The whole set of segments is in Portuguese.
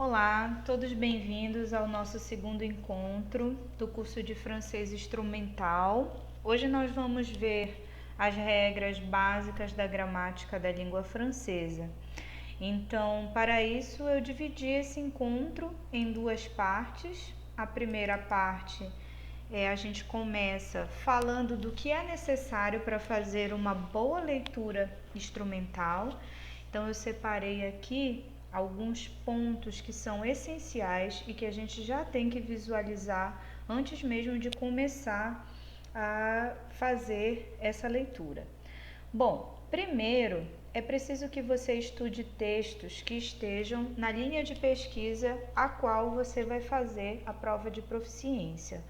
Olá, todos bem-vindos ao nosso segundo encontro do curso de francês instrumental. Hoje nós vamos ver as regras básicas da gramática da língua francesa. Então, para isso, eu dividi esse encontro em duas partes. A primeira parte a gente começa falando do que é necessário para fazer uma boa leitura instrumental. Então, eu separei aqui alguns pontos que são essenciais e que a gente já tem que visualizar antes mesmo de começar a fazer essa leitura. Bom, primeiro é preciso que você estude textos que estejam na linha de pesquisa a qual você vai fazer a prova de proficiência.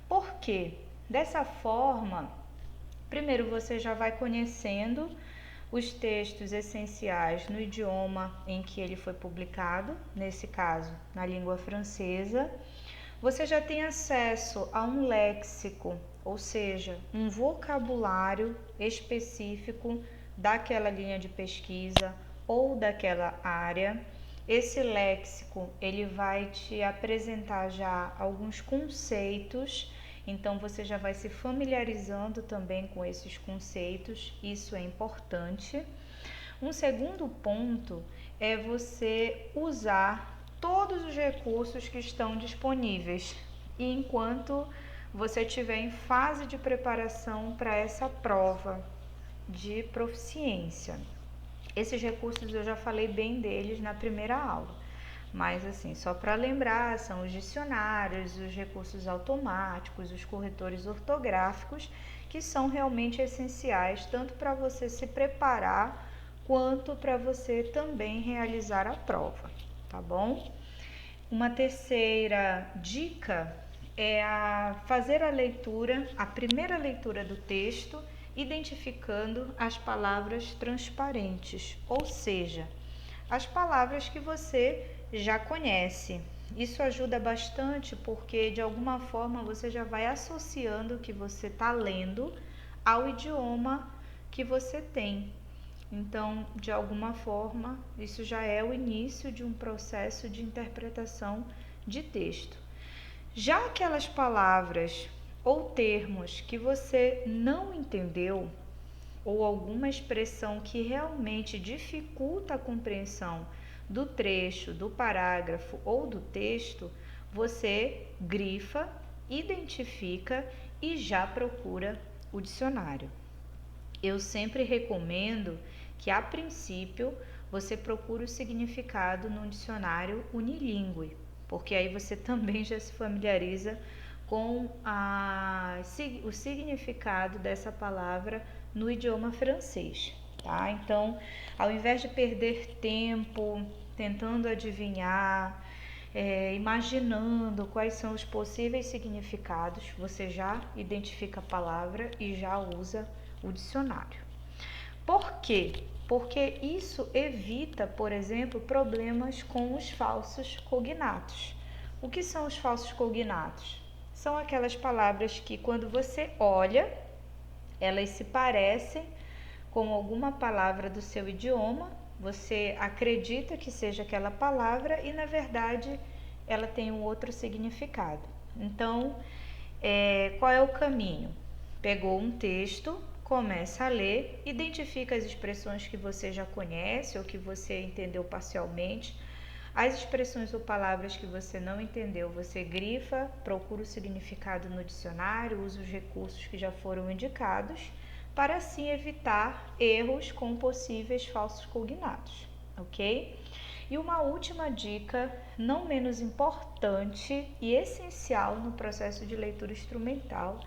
Por quê? Dessa forma, primeiro você já vai conhecendo os textos essenciais no idioma em que ele foi publicado, nesse caso, na língua francesa. Você já tem acesso a um léxico, ou seja, um vocabulário específico daquela linha de pesquisa ou daquela área. Esse léxico, ele vai te apresentar já alguns conceitos, então você já vai se familiarizando também com esses conceitos, isso é importante. Um segundo ponto é você usar todos os recursos que estão disponíveis e enquanto você estiver em fase de preparação para essa prova de proficiência. Esses recursos eu já falei bem deles na primeira aula, mas assim, só para lembrar, são os dicionários, os recursos automáticos, os corretores ortográficos, que são realmente essenciais tanto para você se preparar quanto para você também realizar a prova, tá bom? Uma terceira dica é fazer a leitura, a primeira leitura do texto, identificando as palavras transparentes, ou seja, as palavras que você já conhece. Isso ajuda bastante porque de alguma forma você já vai associando o que você está lendo ao idioma que você tem. Então, de alguma forma, isso já é o início de um processo de interpretação de texto. Já aquelas palavras ou termos que você não entendeu, ou alguma expressão que realmente dificulta a compreensão do trecho, do parágrafo ou do texto, você grifa, identifica e já procura o dicionário. Eu sempre recomendo que, a princípio, você procure o significado num dicionário unilingüe, porque aí você também já se familiariza com o significado dessa palavra no idioma francês, tá? Então, ao invés de perder tempo tentando adivinhar, imaginando quais são os possíveis significados, você já identifica a palavra e já usa o dicionário. Por quê? Porque isso evita, por exemplo, problemas com os falsos cognatos. O que são os falsos cognatos? São aquelas palavras que, quando você olha, elas se parecem com alguma palavra do seu idioma, você acredita que seja aquela palavra e, na verdade, ela tem um outro significado. Então, qual é o caminho? Pegou um texto, começa a ler, identifica as expressões que você já conhece ou que você entendeu parcialmente. As expressões ou palavras que você não entendeu, você grifa, procura o significado no dicionário, usa os recursos que já foram indicados, para assim evitar erros com possíveis falsos cognatos, ok? E uma última dica, não menos importante e essencial no processo de leitura instrumental,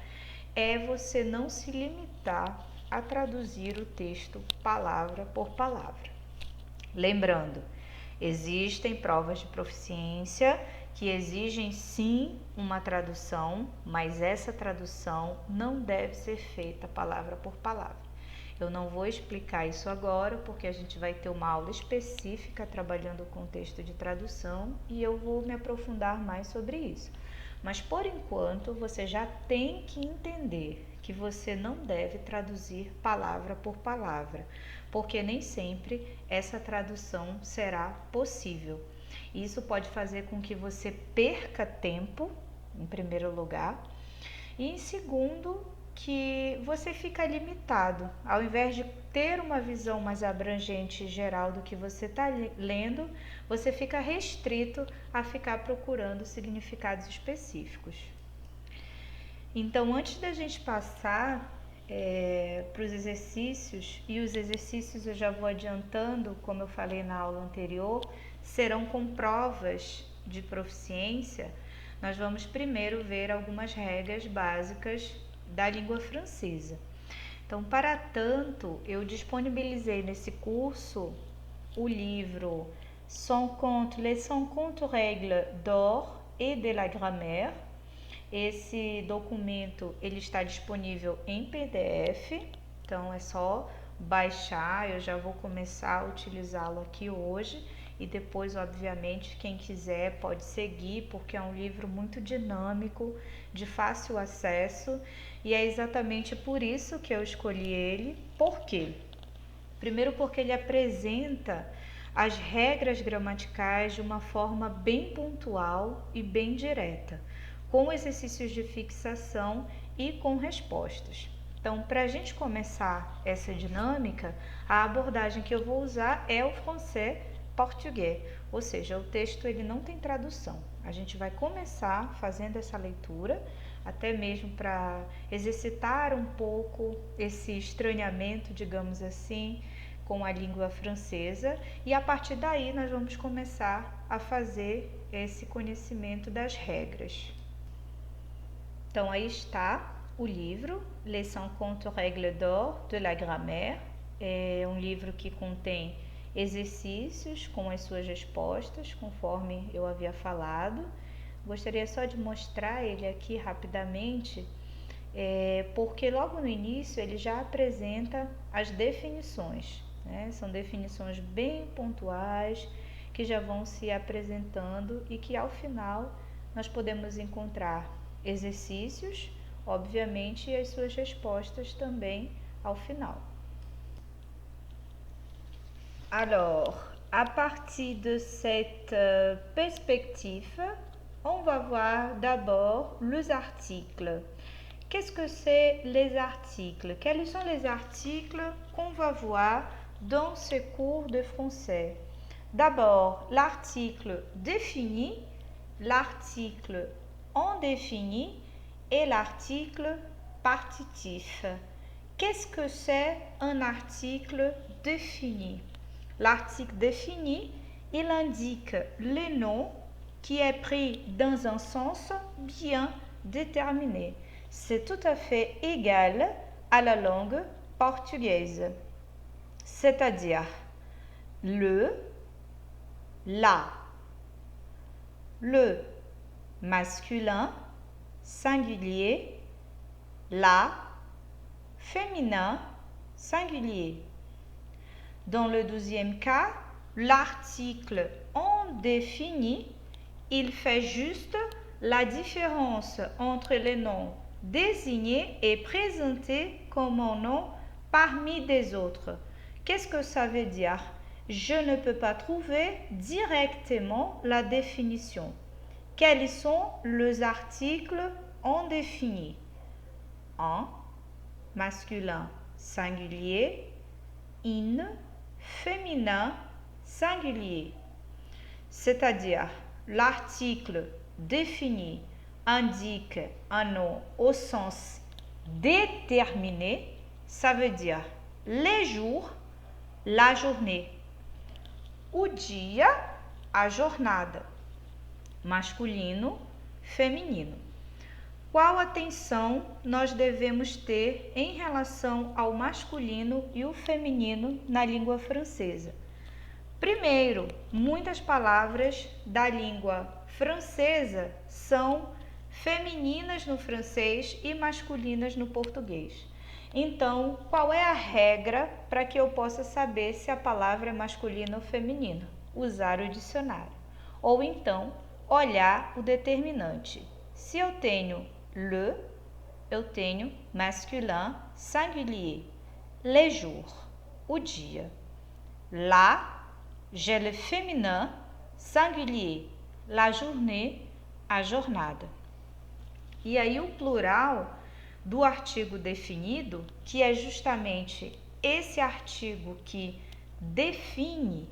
é você não se limitar a traduzir o texto palavra por palavra. Lembrando, existem provas de proficiência que exigem sim uma tradução, mas essa tradução não deve ser feita palavra por palavra. Eu não vou explicar isso agora, porque a gente vai ter uma aula específica trabalhando o contexto de tradução e eu vou me aprofundar mais sobre isso. Mas por enquanto você já tem que entender que você não deve traduzir palavra por palavra, porque nem sempre essa tradução será possível. Isso pode fazer com que você perca tempo, em primeiro lugar, e em segundo, que você fica limitado. Ao invés de ter uma visão mais abrangente e geral do que você está lendo, você fica restrito a ficar procurando significados específicos. Então, antes da gente passar para os exercícios, e os exercícios eu já vou adiantando, como eu falei na aula anterior, serão com provas de proficiência. Nós vamos primeiro ver algumas regras básicas da língua francesa. Então, para tanto, eu disponibilizei nesse curso o livro Les 50 règles d'or et de la grammaire. Esse documento ele está disponível em PDF, então é só baixar. Eu já vou começar a utilizá-lo aqui hoje e depois, obviamente, quem quiser pode seguir, porque é um livro muito dinâmico, de fácil acesso, e é exatamente por isso que eu escolhi ele. Por quê? Primeiro, porque ele apresenta as regras gramaticais de uma forma bem pontual e bem direta, com exercícios de fixação e com respostas. Então, para a gente começar essa dinâmica, a abordagem que eu vou usar é o francês português, ou seja, o texto ele não tem tradução. A gente vai começar fazendo essa leitura, até mesmo para exercitar um pouco esse estranhamento, digamos assim, com a língua francesa, e a partir daí nós vamos começar a fazer esse conhecimento das regras. Então, aí está o livro Les 50 règles d'or de la grammaire. É um livro que contém exercícios com as suas respostas, conforme eu havia falado. Gostaria só de mostrar ele aqui rapidamente, porque logo no início ele já apresenta as definições, né? São definições bem pontuais que já vão se apresentando e que ao final nós podemos encontrar exercícios, obviamente, e as suas respostas também ao final. Alors, à partir de cette perspective, on va voir d'abord les articles. Qu'est-ce que c'est les articles? Quels sont les articles qu'on va voir dans ce cours de français? D'abord, l'article défini, l'article indéfini et l'article partitif. Qu'est-ce que c'est un article défini? L'article défini, il indique le nom qui est pris dans un sens bien déterminé. C'est tout à fait égal à la langue portugaise. C'est-à-dire le, la, le masculin, singulier, la, féminin, singulier. Dans le deuxième cas, l'article indéfini, il fait juste la différence entre les noms désignés et présentés comme un nom parmi des autres. Qu'est-ce que ça veut dire? Je ne peux pas trouver directement la définition. Quels sont les articles indéfinis? Un, masculin, singulier, in, féminin, singulier. C'est-à-dire, l'article défini indique un nom au sens déterminé, ça veut dire les jours, la journée. O dia, a jornada. Masculino, feminino. Qual atenção nós devemos ter em relação ao masculino e o feminino na língua francesa? Primeiro, muitas palavras da língua francesa são femininas no francês e masculinas no português. Então, qual é a regra para que eu possa saber se a palavra é masculina ou feminina? Usar o dicionário. Ou então, olhar o determinante. Se eu tenho le, eu tenho masculin singulier. Les jours, o dia. Là, j'ai le féminin singulier, la journée, a jornada. E aí o plural do artigo definido, que é justamente esse artigo que define,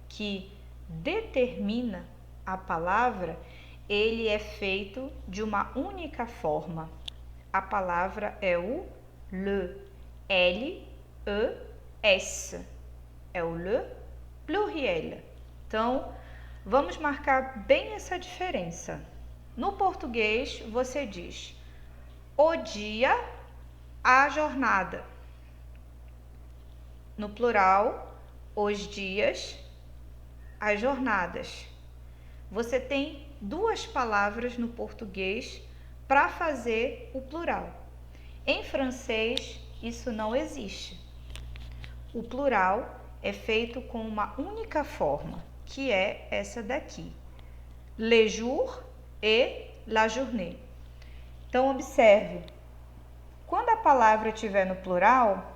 que determina a palavra, ele é feito de uma única forma. A palavra é o le, L-E-S, é o le pluriel. Então, vamos marcar bem essa diferença. No português, você diz o dia, a jornada. No plural, os dias, as jornadas. Você tem duas palavras no português para fazer o plural. Em francês, isso não existe. O plural é feito com uma única forma, que é essa daqui. Les jours et la journée. Então, observe. Quando a palavra estiver no plural,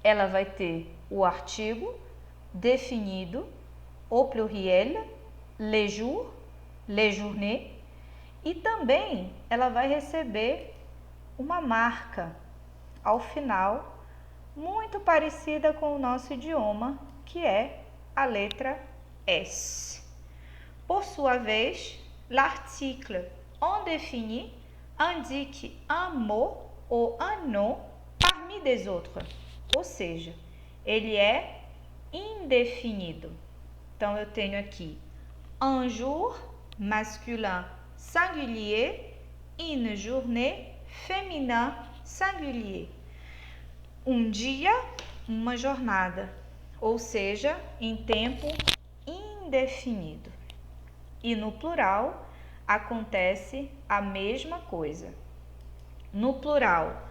ela vai ter o artigo definido, o pluriel, les jours, les journées, e também ela vai receber uma marca ao final, muito parecida com o nosso idioma, que é a letra S. Por sua vez, l'article indéfini indique un mot ou un nom parmi des autres, ou seja, ele é indefinido. Então, eu tenho aqui un jour masculin singulier, une journée féminin singulier. Um dia, uma jornada, ou seja, em tempo indefinido. E no plural acontece a mesma coisa. No plural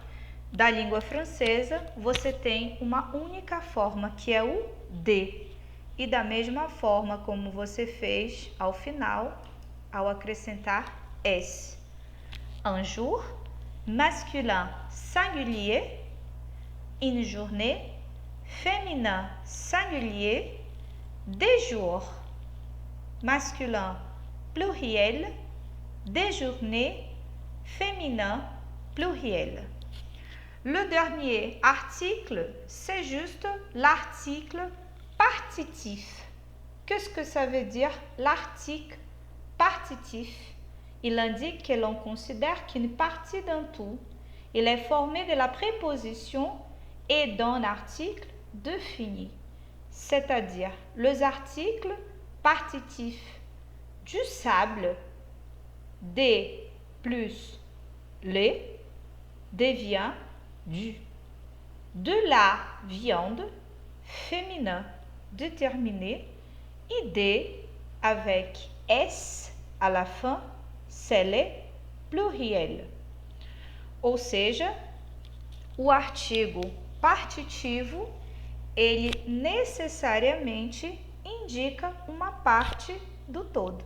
da língua francesa, você tem uma única forma, que é o de. E da mesma forma como você fez ao final, ao acrescentar S. Un jour, masculin singulier, une journée, féminin singulier, des jours, masculin pluriel, des journées, féminin pluriel. Le dernier article, c'est juste l'article partitif. Qu'est-ce que ça veut dire l'article partitif? Il indique que l'on considère qu'une partie d'un tout, il est formé de la préposition et d'un article défini. C'est-à-dire, les articles partitifs du sable, des plus les, devient du. De la viande, féminin déterminé, et des avec S à la fin, c'est le pluriel. Ou seja, o artigo partitivo, ele necessariamente indica uma parte do todo.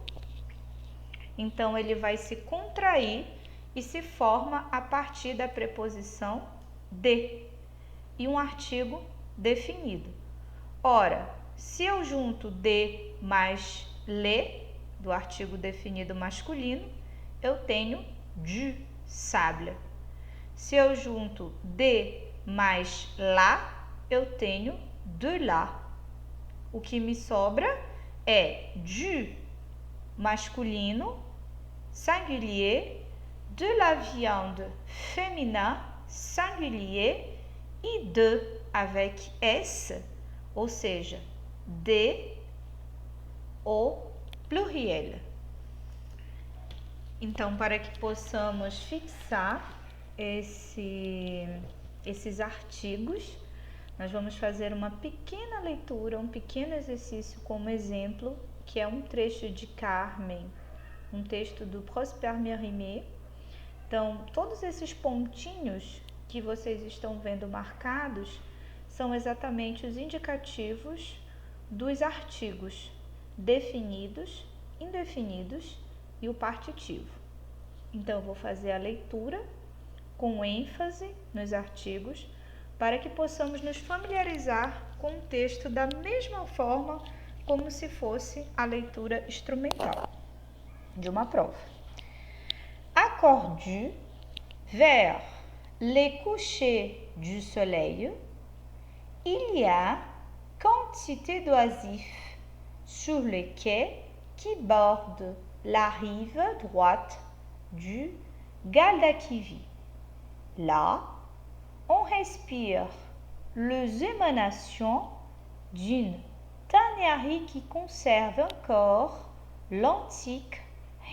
Então, ele vai se contrair e se forma a partir da preposição de e um artigo definido. Ora, se eu junto de mais le, do artigo definido masculino, eu tenho du sable. Se eu junto de mais la, eu tenho de la. O que me sobra é du masculino singulier, de la viande féminin singulier e de avec S, ou seja, de o pluriel. Então, para que possamos fixar esses artigos, nós vamos fazer uma pequena leitura, um pequeno exercício como exemplo, que é um trecho de Carmen, um texto do Prosper Mérimée. Então, todos esses pontinhos que vocês estão vendo marcados são exatamente os indicativos dos artigos definidos, indefinidos e o partitivo. Então, eu vou fazer a leitura com ênfase nos artigos para que possamos nos familiarizar com o texto da mesma forma como se fosse a leitura instrumental de uma prova. Accordu, vers les couchers du soleil, il y a quantité d'oisifs sur les quais qui bordent la rive droite du Galdakivi. Là, on respire les émanations d'une tannerie qui conserve encore l'antique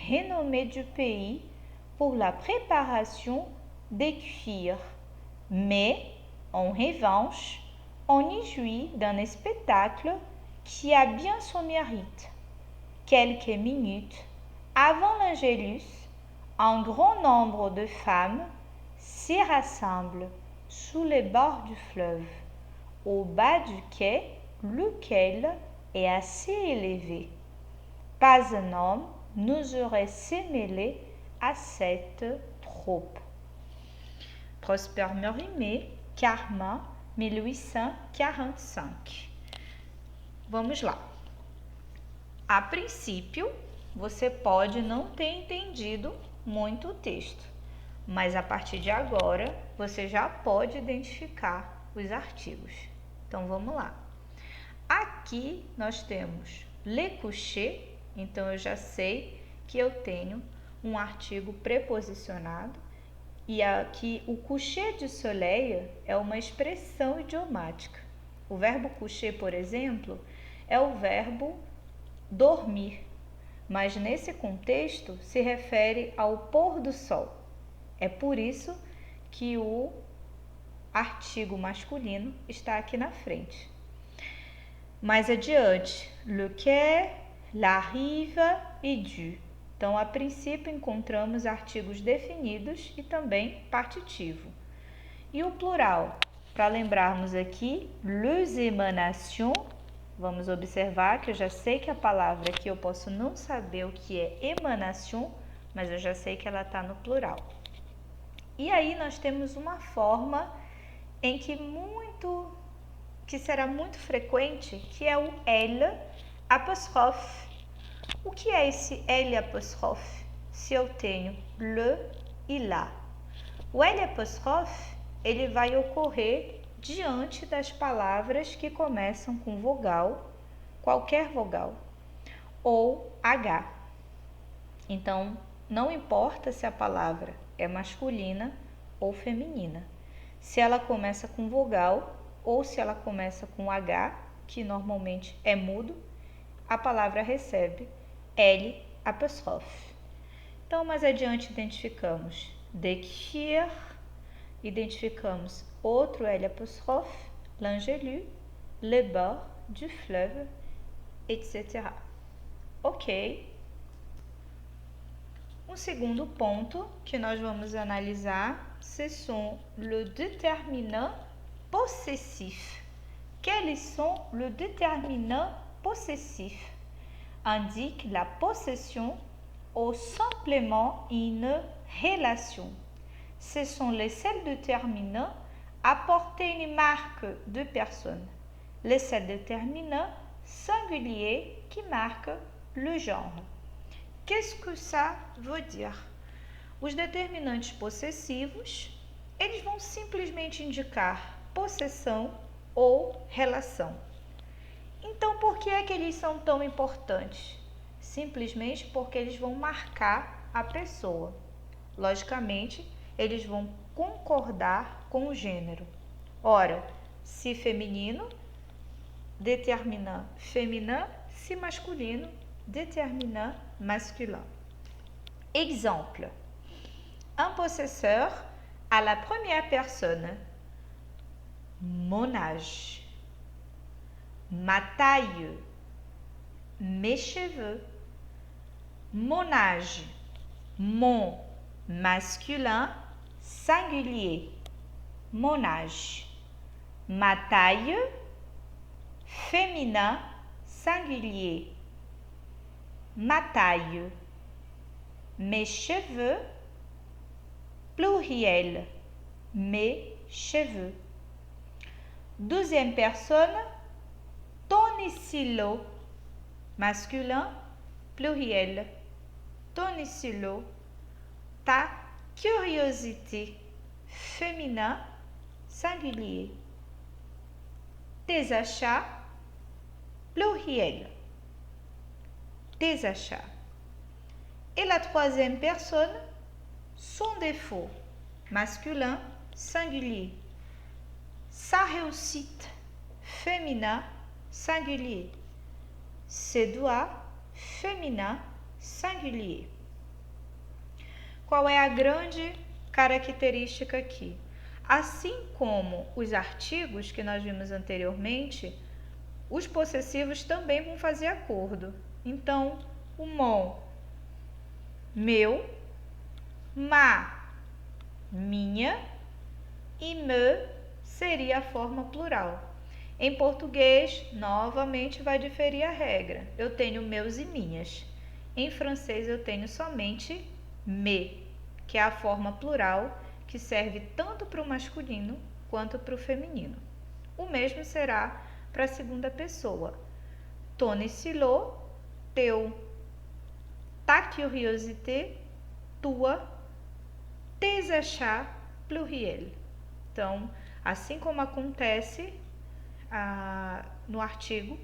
renommée du pays pour la préparation des cuirs. Mais, en revanche, on y jouit d'un spectacle qui a bien son mérite. Quelques minutes avant l'Angélus, un grand nombre de femmes s'y rassemblent sous les bords du fleuve, au bas du quai, lequel est assez élevé. Pas un homme n'oserait se mêler à cette troupe. Prosper Mérimée, Carmin, 1845. Vamos lá. A princípio, você pode não ter entendido muito o texto, mas a partir de agora, você já pode identificar os artigos. Então, vamos lá. Aqui nós temos le coucher, então eu já sei que eu tenho um artigo preposicionado e aqui o coucher du soleil é uma expressão idiomática. O verbo coucher, por exemplo, é o verbo dormir, mas nesse contexto se refere ao pôr do sol. É por isso que o artigo masculino está aqui na frente. Mais adiante, le quai, la rive e du. Então, a princípio, encontramos artigos definidos e também partitivo. E o plural, para lembrarmos aqui, les émanations. Vamos observar que eu já sei que a palavra aqui eu posso não saber o que é émanation, mas eu já sei que ela está no plural. E aí nós temos uma forma em que será muito frequente, que é o L apóstrofe. O que é esse L apóstrofe? Se eu tenho le e la. O L apóstrofe, ele vai ocorrer diante das palavras que começam com vogal, qualquer vogal, ou H. Então, não importa se a palavra é masculina ou feminina. Se ela começa com vogal ou se ela começa com H, que normalmente é mudo, a palavra recebe L apóstrofe. Então, mais adiante identificamos des cuirs, identificamos outro L apóstrofe, l'Angélus, le bord du fleuve, etc. Ok. Um segundo ponto que nós vamos analisar, ce sont le déterminant possessif. Quels sont le déterminant possessif? Indique la possession ou simplement une relation. Ce sont les seuls déterminants à porter une marque de personne. Les seuls déterminants singuliers qui marquent le genre. Qu'est-ce que ça veut dire? Os determinantes possessivos, eles vão simplesmente indicar possessão ou relação. Então, por que é que eles são tão importantes? Simplesmente porque eles vão marcar a pessoa. Logicamente, eles vão concordar com o gênero. Ora, se feminino, déterminant féminin, se masculino, déterminant masculin. Exemple. Un possesseur à la première personne. Mon âge. Ma taille. Mes cheveux. Mon âge. Mon masculin singulier. Mon âge. Ma taille. Féminin singulier. Ma taille. Mes cheveux. Pluriel. Mes cheveux. Deuxième personne. Ton stylo. masculin, pluriel. Ton stylo, ta curiosité, féminin, singulier. Tes achats, pluriel. Tes achats. Et la troisième personne, son défaut, masculin, singulier. Sa réussite, féminin, singulier. Ses doigts, féminin, singulier. Qual é a grande característica aqui? Assim como os artigos que nós vimos anteriormente, os possessivos também vão fazer acordo. Então, o mon, meu, ma, minha, e me seria a forma plural. Em português, novamente vai diferir a regra. Eu tenho meus e minhas. Em francês, eu tenho somente me, que é a forma plural que serve tanto para o masculino quanto para o feminino. O mesmo será para a segunda pessoa. Ton stylo, teu. Ta curiosité, tua. Tes achats, pluriel. Então, assim como acontece no artigo,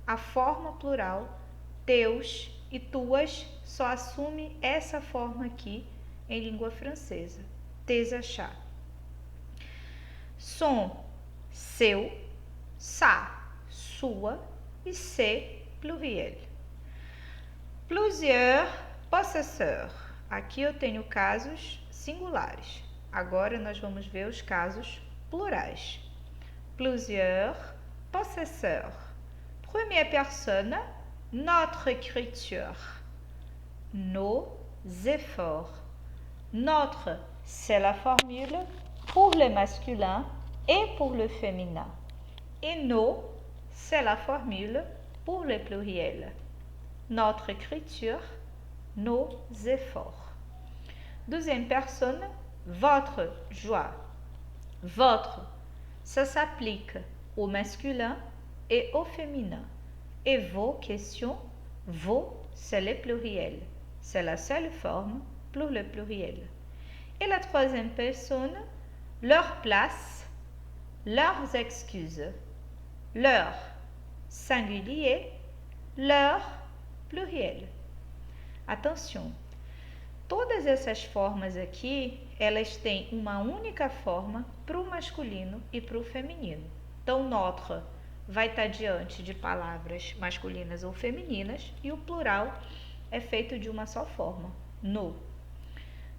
a forma plural, teus e tuas, só assume essa forma aqui em língua francesa. Tes achats. Son, seu, sa, sua e se, pluriel. Plusieurs possesseurs. Aqui eu tenho casos singulares. Agora nós vamos ver os casos plurais. Plusieurs possesseurs. Première personne, notre écriture. Nos efforts. Notre, c'est la formule pour le masculin et pour le féminin. Et nos, c'est la formule pour le pluriel. Notre écriture, nos efforts. Deuxième personne, votre joie. Votre, ça s'applique au masculin et au féminin. Et vos questions, vos, c'est le pluriel. C'est la seule forme pour le pluriel. Et la troisième personne, leur place, leurs excuses. Leur, singulier, leur, pluriel. Atenção, todas essas formas aqui, elas têm uma única forma para o masculino e para o feminino. Então, notre vai estar diante de palavras masculinas ou femininas e o plural é feito de uma só forma, no.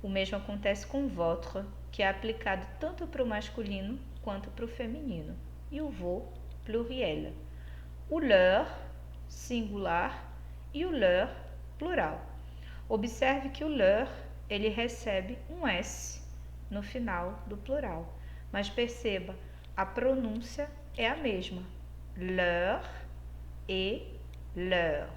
O mesmo acontece com votre, que é aplicado tanto para o masculino quanto para o feminino. E o vos, pluriel. O leur, singular, e o leur, plural. Observe que o leur, ele recebe um S no final do plural. Mas perceba, a pronúncia é a mesma. Leur e leur.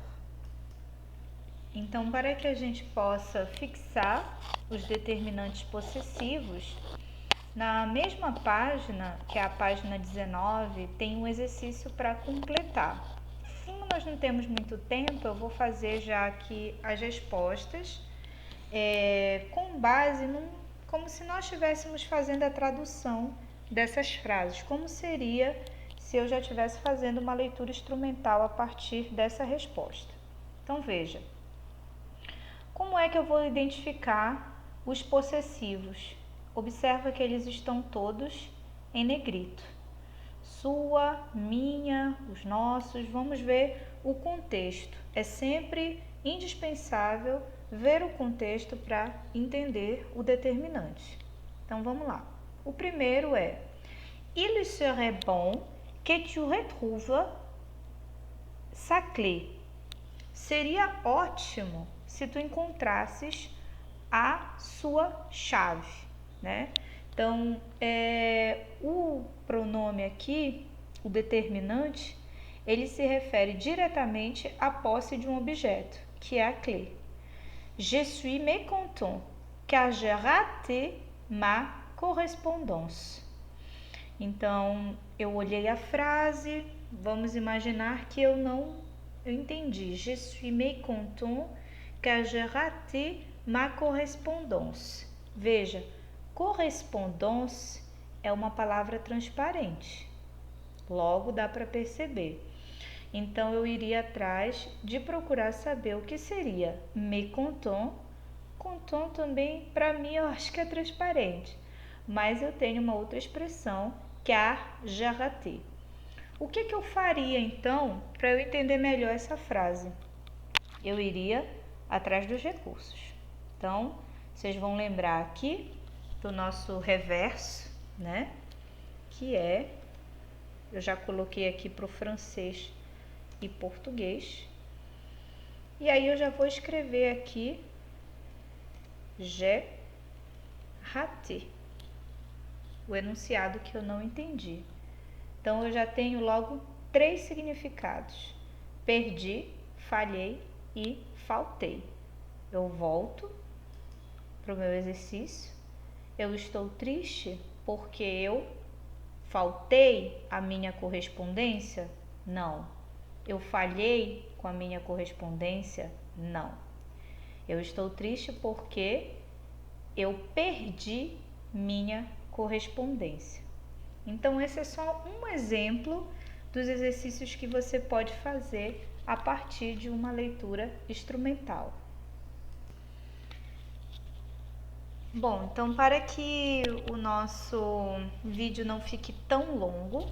Então, para que a gente possa fixar os determinantes possessivos, na mesma página, que é a página 19, tem um exercício para completar. Como nós não temos muito tempo, eu vou fazer já aqui as respostas com base como se nós estivéssemos fazendo a tradução dessas frases. Como seria se eu já estivesse fazendo uma leitura instrumental a partir dessa resposta? Então, veja. Como é que eu vou identificar os possessivos? Observa que eles estão todos em negrito. Sua, minha, os nossos. Vamos ver o contexto. É sempre indispensável ver o contexto para entender o determinante. Então, vamos lá. O primeiro é: il serait bon que tu retrouves sa clé. Seria ótimo se tu encontrasses a sua chave, né? Então, o pronome aqui, o determinante, ele se refere diretamente à posse de um objeto, que é a clé. Je suis mécontent, car j'ai raté ma correspondance. Então, eu olhei a frase, vamos imaginar que eu não eu entendi. Je suis mécontent car j'ai raté ma correspondance. Veja, correspondance é uma palavra transparente. Logo dá para perceber. Então eu iria atrás de procurar saber o que seria mécontent. Content também, para mim, eu acho que é transparente. Mas eu tenho uma outra expressão, car j'ai raté. O que eu faria então para eu entender melhor essa frase? Eu iria atrás dos recursos. Então, vocês vão lembrar aqui do nosso reverso, né? Que é, eu já coloquei aqui para o francês e português. E aí eu já vou escrever aqui j'ai raté, o enunciado que eu não entendi. Então, eu já tenho logo 3 significados: perdi, falhei e faltei. Eu volto para o meu exercício. Eu estou triste porque eu faltei a minha correspondência? Não. Eu falhei com a minha correspondência? Não. Eu estou triste porque eu perdi minha correspondência. Então, esse é só um exemplo dos exercícios que você pode fazer a partir de uma leitura instrumental. Bom, então para que o nosso vídeo não fique tão longo,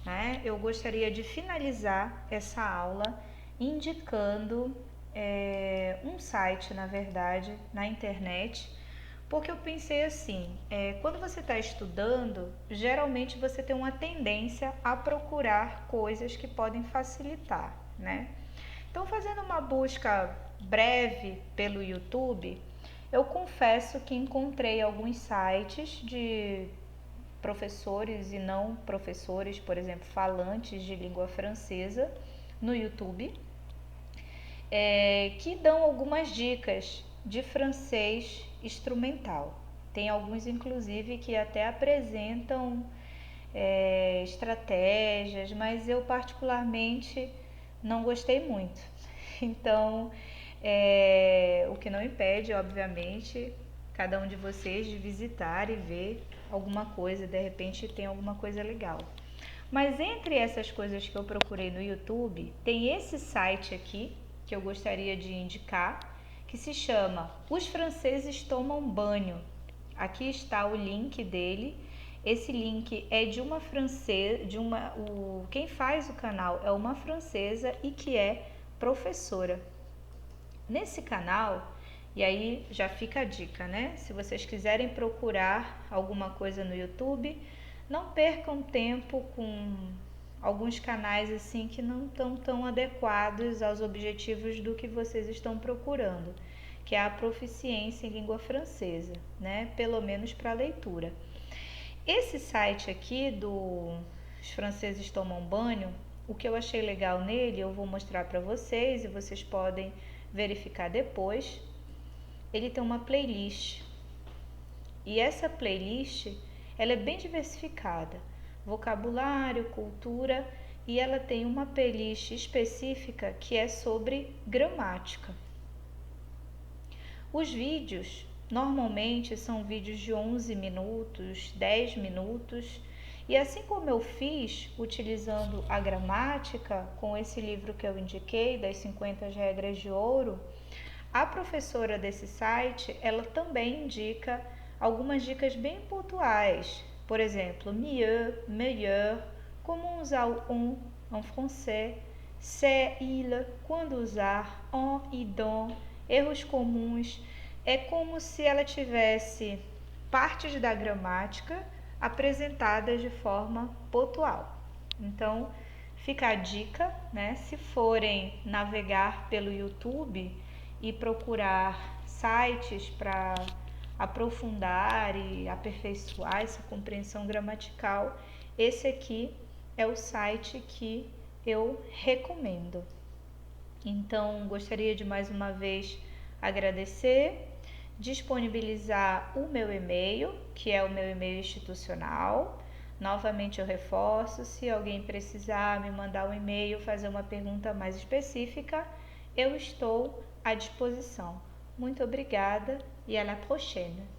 né, eu gostaria de finalizar essa aula indicando um site, na verdade, na internet, porque eu pensei assim, quando você está estudando, geralmente você tem uma tendência a procurar coisas que podem facilitar, né? Então, fazendo uma busca breve pelo YouTube, eu confesso que encontrei alguns sites de professores e não professores, por exemplo, falantes de língua francesa no YouTube, que dão algumas dicas de francês instrumental. Tem alguns, inclusive, que até apresentam estratégias, mas eu particularmente não gostei muito. Então, o que não impede, obviamente, cada um de vocês de visitar e ver alguma coisa, de repente tem alguma coisa legal. Mas entre essas coisas que eu procurei no YouTube, tem esse site aqui que eu gostaria de indicar, que se chama Os Franceses Tomam Banho. Aqui está o link dele. Esse link é de uma francesa, quem faz o canal é uma francesa e que é professora. Nesse canal, e aí já fica a dica, né? Se vocês quiserem procurar alguma coisa no YouTube, não percam tempo com alguns canais assim que não estão tão adequados aos objetivos do que vocês estão procurando, que é a proficiência em língua francesa, né? Pelo menos para leitura. Esse site aqui Os Franceses Tomam Banho, o que eu achei legal nele, eu vou mostrar para vocês e vocês podem verificar depois. Ele tem uma playlist e essa playlist ela é bem diversificada, vocabulário, cultura, e ela tem uma playlist específica que é sobre gramática. Os vídeos normalmente são vídeos de 11 minutos, 10 minutos, e assim como eu fiz utilizando a gramática com esse livro que eu indiquei, das 50 regras de ouro, a professora desse site, ela também indica algumas dicas bem pontuais. Por exemplo, mieux, meilleur, como usar o on em français, c'est, il, quando usar, en e dans, erros comuns. É como se ela tivesse partes da gramática apresentadas de forma pontual. Então, fica a dica, né? Se forem navegar pelo YouTube e procurar sites para aprofundar e aperfeiçoar essa compreensão gramatical, esse aqui é o site que eu recomendo. Então, gostaria de mais uma vez agradecer, disponibilizar o meu e-mail, que é o meu e-mail institucional, Novamente eu reforço, se alguém precisar me mandar um e-mail, fazer uma pergunta mais específica, eu estou à disposição. Muito obrigada e à la prochaine.